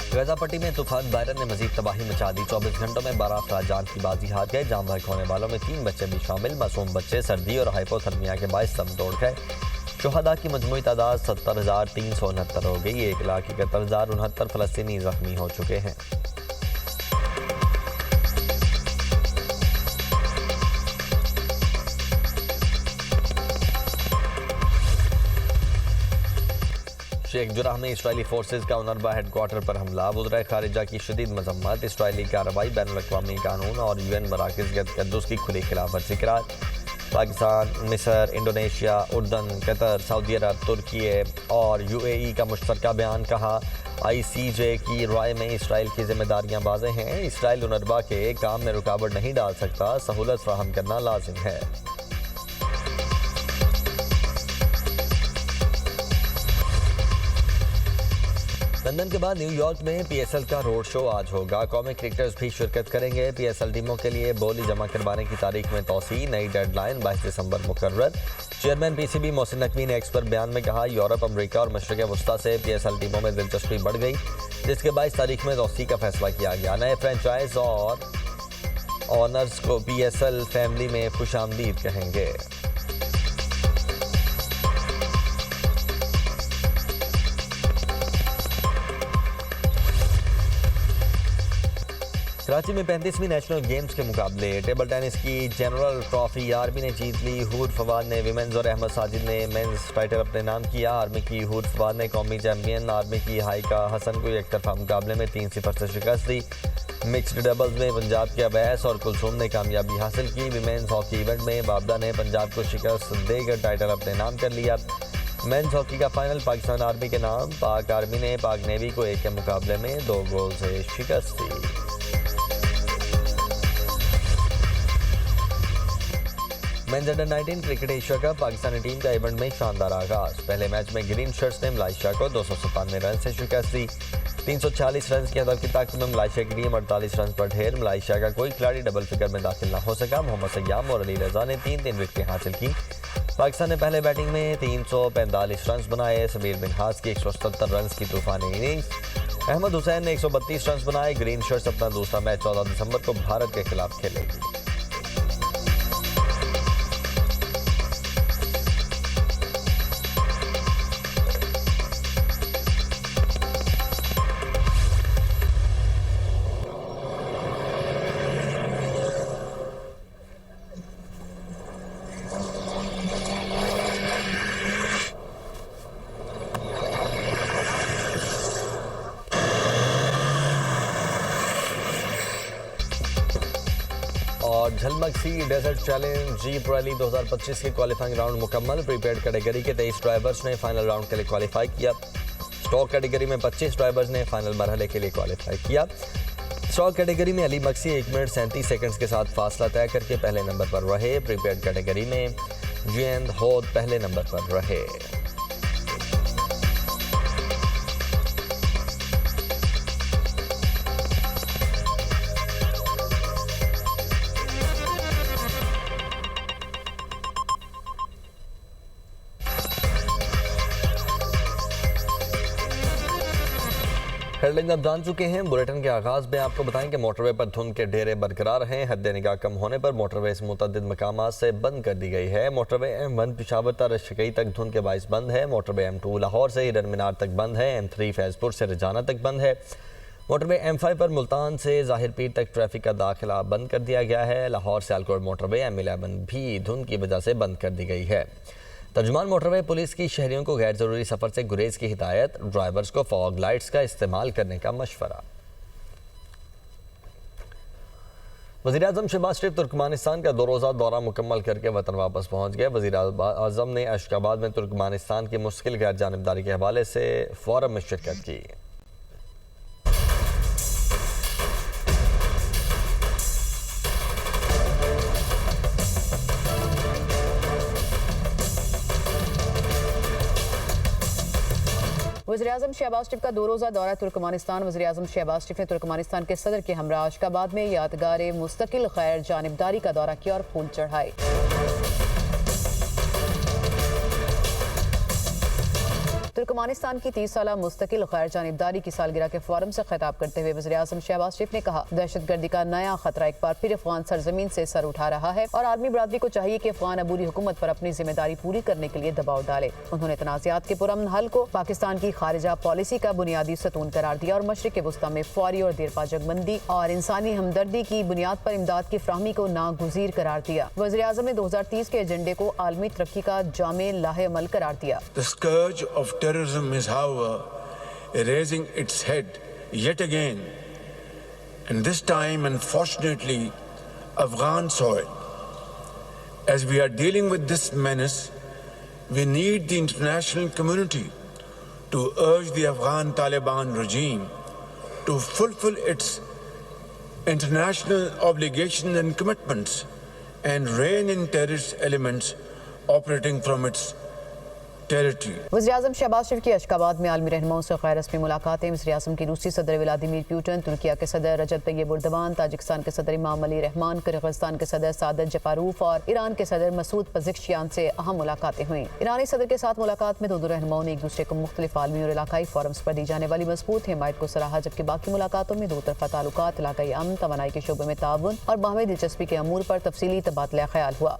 गजा पट्टी में तूफान बायरन ने मजीद तबाही मचा दी। 24 घंटों में 12 अफराद जान की बाजी हार गए। जाम बहक होने वालों में 3 बच्चे भी शामिल। मासूम बच्चे सर्दी और हाइपोथर्मिया के बायस दम तोड़ गए। शुहदा की मजमूई तादाद 70,369 हो गई। 1,71,069 फ़लस्तीनी जख्मी हो चुके हैं। शेख जुराह में इसराइली फोर्सेज का उनरवा हेडक्वार्टर पर हमला। वज़ीर खारिजा की शदीद मजम्मत। इसराइली कार्रवाई बैनुल-अक़वामी कानून और UN मराकज़ के तकद्दुस की खुली खिलाफवर्जी करार। पाकिस्तान, मिस्र, इंडोनेशिया, उर्दन, कतर, सऊदी अरब, तुर्की और UAE का मुश्तरका बयान। कहा ICJ की राय में इसराइल की जिम्मेदारियां वाज़ेह हैं। इसराइल उनरवा के काम में रुकावट नहीं डाल सकता। सहूलत फराहम करना लाजिम है। लंदन के बाद न्यूयॉर्क में PSL का रोड शो आज होगा। कौमी क्रिकेटर्स भी शिरकत करेंगे। PSL टीमों के लिए बोली जमा करवाने की तारीख में तौसी। नई डेडलाइन 22 दिसंबर मुकर्रर। चेयरमैन PCB मोहसिन नकवी ने एक्स पर बयान में कहा यूरोप, अमेरिका और मशरिक़ वस्ता से PSL टीमों में दिलचस्पी बढ़ गई, जिसके 22 तारीख में तौसी का फैसला किया गया। नए फ्रेंचाइज और ऑनर्स को PSL फैमिली में खुशामदीद कहेंगे। कराची में 35वीं नेशनल गेम्स के मुकाबले। टेबल टेनिस की जनरल ट्रॉफी आर्मी ने जीत ली। हूर फवाद ने विमेंस और अहमद साजिद ने मेंस टाइटल अपने नाम किया। आर्मी की हूर फवाद ने कौमी चैंपियन आर्मी की हाइका हसन को एक तरफा मुकाबले में 3-0 से शिकस्त दी। मिक्स्ड डबल्स में पंजाब के अवैस और कुलसूम ने कामयाबी हासिल की। विमेंस हॉकी इवेंट में बाबदा ने पंजाब को शिकस्त देकर टाइटल अपने नाम कर लिया। मेंस हॉकी का फाइनल पाकिस्तान आर्मी के नाम। पाक आर्मी ने पाक नेवी को 1 के मुकाबले में 2 गोल से शिकस्त दी। Men's under 19 cricket Asia cup Pakistani team का इवेंट में शानदार आगाज। पहले मैच में ग्रीन शर्ट्स ने मलेशिया को 297 रन से शिकस्त दी। 340 रन की हदफ की ताकत में मलेशिया की टीम 48 रन पर ढेर। मलेशिया का कोई खिलाड़ी डबल फिगर में दाखिल न हो सका। मोहम्मद सयाम और अली रजा ने 3-3 विकेटें हासिल की। पाकिस्तान ने पहले बैटिंग में 345 रन बनाए। समीर बिन हास की 177 रन की तूफानी इनिंग्स। अहमद हुसैन ने 132 रन बनाए। ग्रीन शर्ट्स अपना दूसरा मैच 14 दिसंबर को भारत के खिलाफ खेलेगी। और झलमक सी डेजर्ट चैलेंज जीप रैली 2025 के क्वालिफाइंग राउंड मुकम्मल। प्रीपेड कैटेगरी के 23 ड्राइवर्स ने फाइनल राउंड के लिए क्वालिफाई किया। स्टॉक कैटेगरी में 25 ड्राइवर्स ने फाइनल मरहले के लिए क्वालिफाई किया। स्टॉक कैटेगरी में अली मक्सी 1 मिनट 37 सेकंड्स के साथ फासला तय करके पहले नंबर पर रहे। प्रीपेड कैटेगरी में जियंद होद पहले नंबर पर रहे। हेडलाइंस आप जान चुके हैं। बुलेटिन के आगाज में आपको बताएं कि मोटरवे पर धुंध के ढेरे बरकरार हैं। हद निगाह कम होने पर मोटरवे से मुतअद्दिद मकामात से बंद कर दी गई है। मोटरवे M1 पिशावर रशकई तक धुंध के बाइस बंद है। मोटरवे M2 लाहौर से हिरन मीनार तक बंद है। M3 फैजपुर से रजाना तक बंद है। मोटरवे M5 पर मुल्तान से ज़ाहिर पीर तक ट्रैफिक का दाखिला बंद कर दिया गया है। लाहौर से आलकोट मोटरवे M11 भी धुंध की वजह से बंद कर दी गई है। तर्जुमान मोटरवे पुलिस की शहरियों को गैर जरूरी सफर से गुरेज की हिदायत। ड्राइवर्स को फॉग लाइट्स का इस्तेमाल करने का मशवरा। वज़ीर-ए-आज़म शहबाज शरीफ तुर्कमानिस्तान का 2 रोज़ा दौरा मुकम्मल करके वतन वापस पहुँच गए। वज़ीर-ए-आज़म ने अशकाबाद में तुर्कमानिस्तान की मुश्किल गैर जानिबदारी के हवाले से फोरम में शिरकत की। वज़ीर-ए-आज़म शहबाज शरीफ का 2 रोज़ा दौरा तुर्कमानिस्तान। वज़ीर-ए-आज़म शहबाज शरीफ ने तुर्कमानिस्तान के सदर के हमरा अशकाबाद में यादगार मुस्तकिल गैर जानिबदारी का दौरा किया और फूल चढ़ाए। तुर्कमान तुर्कमानिस्तान की 30 साल मुस्तकिल गैर जानिबदारी की सालगिरह के फोरम से खिताब करते हुए वज़ीर आज़म शहबाज शरीफ ने कहा, दहशतगर्दी का नया खतरा एक बार फिर अफगान सरजमीन से सर उठा रहा है और आलमी बरादरी को चाहिए कि अफगान अबूरी हुकूमत पर अपनी जिम्मेदारी पूरी करने के लिए दबाव डाले। उन्होंने तनाज़ात के पुरअमन हल को पाकिस्तान की खारिजा पॉलिसी का बुनियादी सतून करार दिया और मशरिक़ वुस्ता में फौरी और देरपा जगबंदी और इंसानी हमदर्दी की बुनियाद पर इमदाद की फ्राहमी को नागुज़ीर करार दिया। वज़ीर आज़म ने 2030 के एजेंडे को आलमी तरक्की का जामे लाहे-अमल करार दिया। The scourge of terrorism is, however, raising its head yet again, and this time, unfortunately, Afghan soil. As we are dealing with this menace, we need the international community to urge the Afghan Taliban regime to fulfill its international obligations and commitments and rein in terrorist elements operating from its territory. वज़ीर आज़म शहबाज शरीफ की अशकाबाद में आलमी रहनुमाओं से गैर रस्मी मुलाकातें। वज़ीर आज़म की रूसी सदर व्लादिमीर पुतिन, तुर्किया के सदर रजब तय्यिब एर्दोगान, ताजिकिस्तान के सदर इमाम अली रहमान, किर्गिस्तान के सदर सादत जपारूफ और ईरान के सदर मसूद पज़ेश्कियान से अहम मुलाकातें हुई। ईरानी सदर के साथ मुलाकात में दोनों रहनुमाओं ने एक दूसरे को मुख्तलिफ आलमी और इलाकाई फोरम्स पर दी जाने वाली मजबूत हिमायत को सराहा, जबकि बाकी मुलाकातों में दो तरफा ताल्लुकात, इलाकाई अमन, तवानाई के शोबे में ताउन और बाहमी दिलचस्पी के अमूर पर तफसीली तबादला ख्याल हुआ।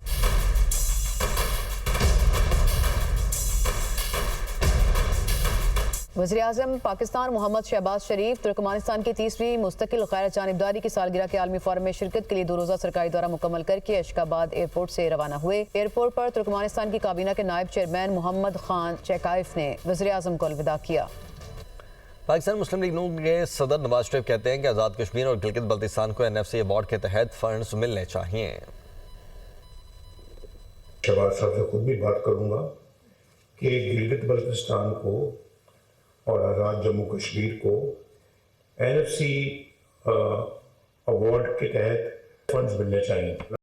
वज़ीर आज़म पाकिस्तान मोहम्मद शहबाज शरीफ तुर्कमानिस्तान की 30वीं मुस्तकिल गैर जानिबदारी की सालगिरह के आलमी फोरम में शिरकत के लिए 2 रोज़ा सरकारी दौरा मुकम्मल करके अशकाबाद एयरपोर्ट से रवाना हुए। एयरपोर्ट पर तुर्कमानिस्तान की काबीना के नायब चेयरमैन मोहम्मद खान चेकाइफ ने वज़ीर आज़म को अलविदा किया। पाकिस्तान मुस्लिम लीग नून के सदर नवाज शरीफ कहते हैं कि आज़ाद कश्मीर और गिलगित बल्तिस्तान को NFC अवार्ड के तहत फंड्स मिलने चाहिए। शहबाज साहब से खुद भी बात करूंगा कि गिलगित बल्तिस्तान को और आज़ाद जम्मू कश्मीर को NFC अवार्ड के तहत फंड्स मिलने चाहिए।